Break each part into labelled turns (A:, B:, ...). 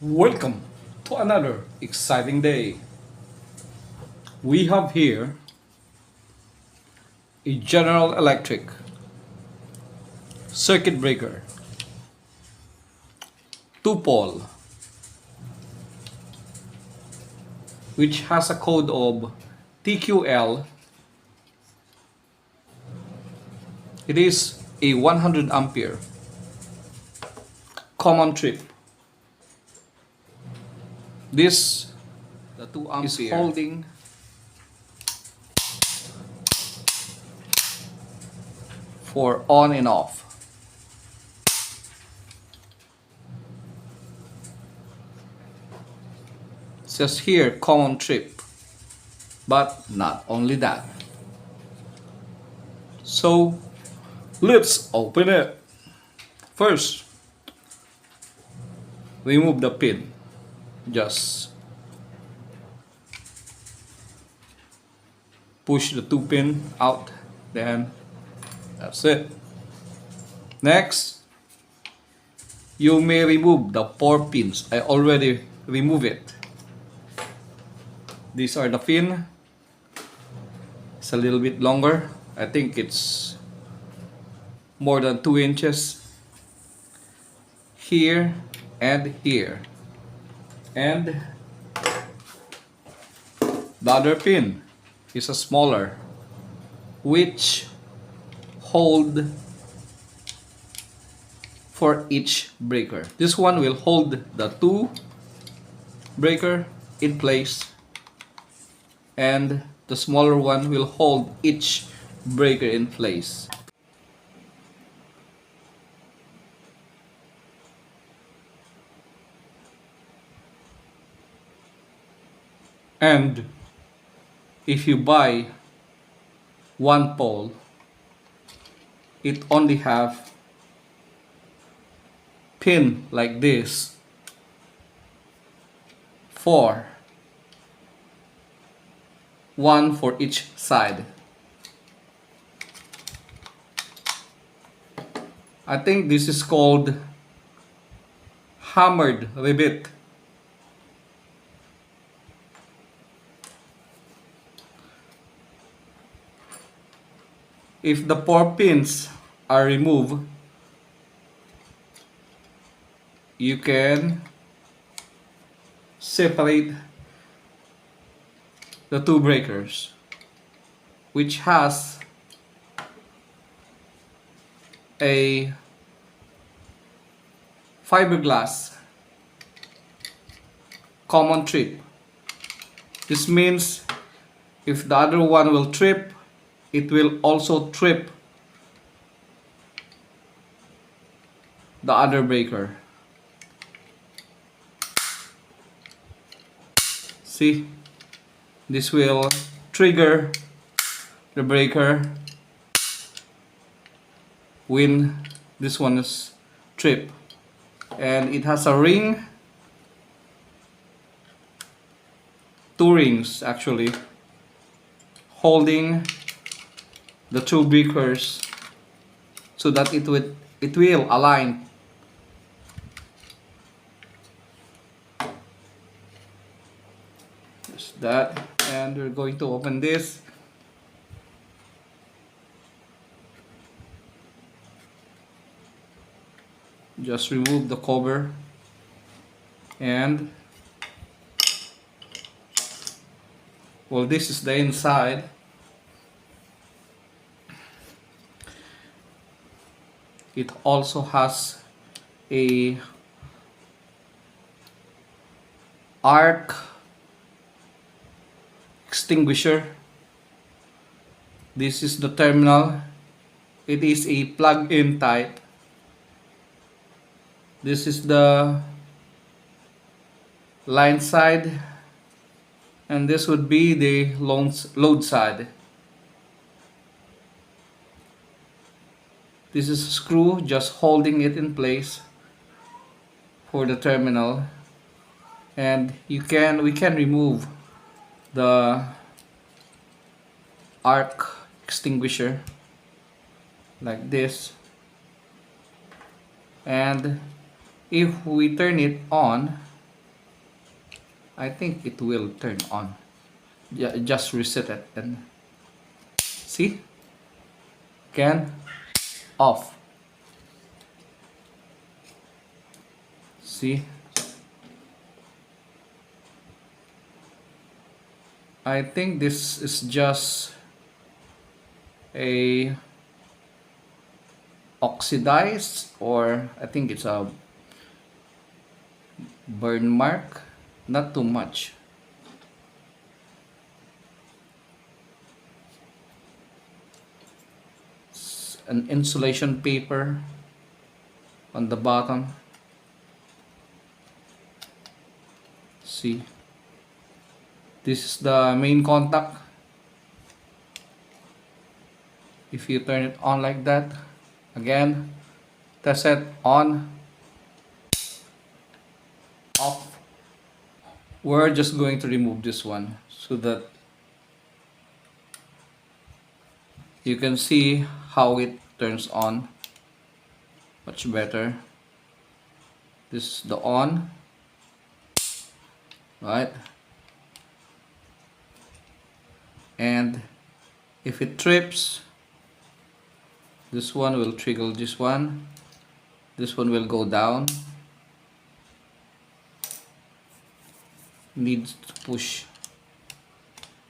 A: Welcome to another exciting day. We have here a General Electric circuit breaker, 2-pole, which has a code of TQL. It is a 100 ampere common trip. This the 2 ampere is holding for on and off. It says here common trip, but not only that. So let's open it. First, remove the pin. Just push the 2 pin out, then that's it. Next, you may remove the 4 pins. I already removed it. These are the pin. It's a little bit longer. I think it's more than 2 inches. Here and here. And the other pin is a smaller, which hold for each breaker. This one will hold the 2 breaker in place, and the smaller one will hold each breaker in place. And if you buy 1 pole, it only have pin like this for 1 for each side. I think this is called hammered rivet. If the 4 pins are removed, you can separate the 2 breakers, which has a fiberglass common trip. This means if the other one will trip, it will also trip the other breaker. See, this will trigger the breaker when this one is trip, and it has a ring, 2 rings actually, holding the 2 breakers so that it will align. Just that, and we're going to open this. Just remove the cover, and well, this is the inside. It also has a arc extinguisher. This is the terminal. It is a plug-in type. This is the line side, and this would be the load side. This is a screw just holding it in place for the terminal, and we can remove the arc extinguisher like this, and if we turn it on, I think it will turn on. Just reset it and see, can off. See, I think this is just a oxidized, or I think it's a burn mark, not too much. It's an insulation paper on the bottom. See, this is the main contact. If you turn it on like that, again, test it on, off. We're just going to remove this one so that you can see how it turns on much better. This is the on, right? And if it trips, this one will trigger this one will go down. Needs to push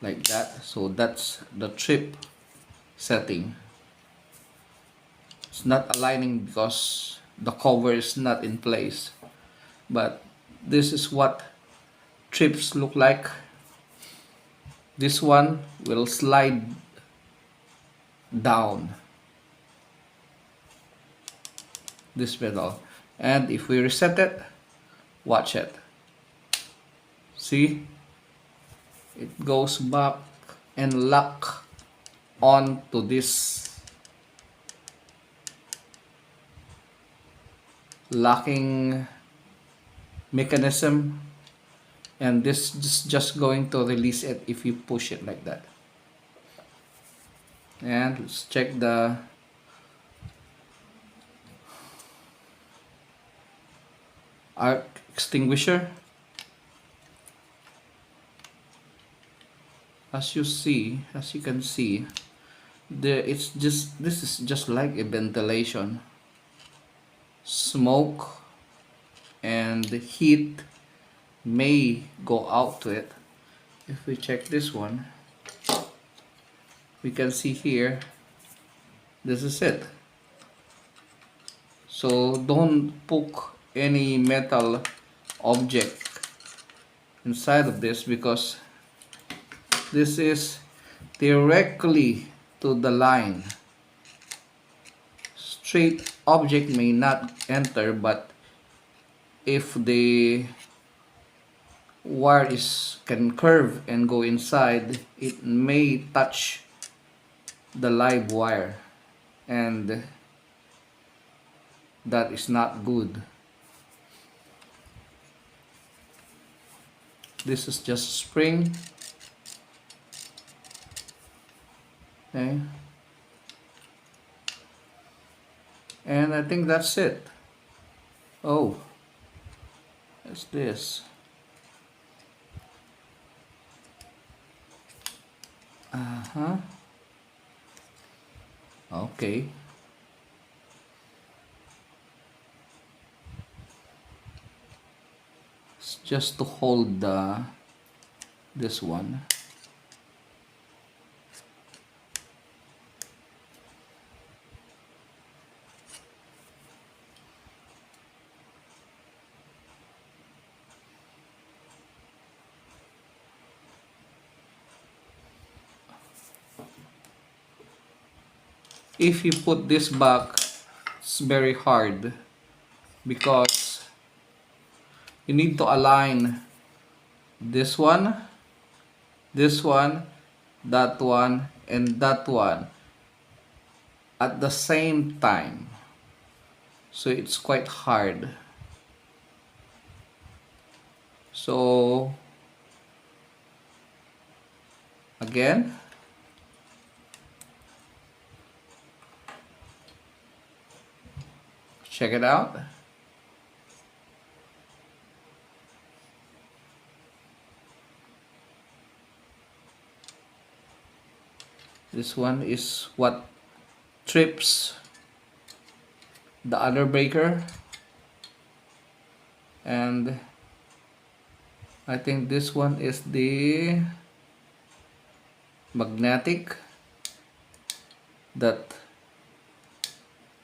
A: like that, so that's the trip setting. It's not aligning because the cover is not in place, but this is what trips look like. This one will slide down, this pedal, and if we reset it, watch it, see, it goes back and lock on to this locking mechanism, and this is just going to release it if you push it like that. And let's check the arc extinguisher. As you can see, this is just like a ventilation. Smoke and the heat may go out to it. If we check this one, we can see here, this is it. So don't poke any metal object inside of this, because this is directly to the line. Straight object may not enter, but if the wire can curve and go inside, it may touch the live wire, and that is not good. This is just spring. Okay. And I think that's it. Oh, what's this? Okay. It's just to hold this one. If you put this back, it's very hard, because you need to align this one, that one, and that one at the same time. So it's quite hard. So again, check it out. This one is what trips the other breaker, and I think this one is the magnetic that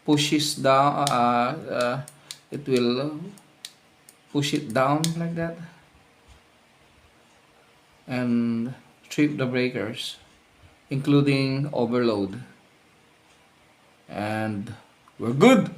A: pushes down, it will push it down like that and trip the breakers, including overload, and we're good.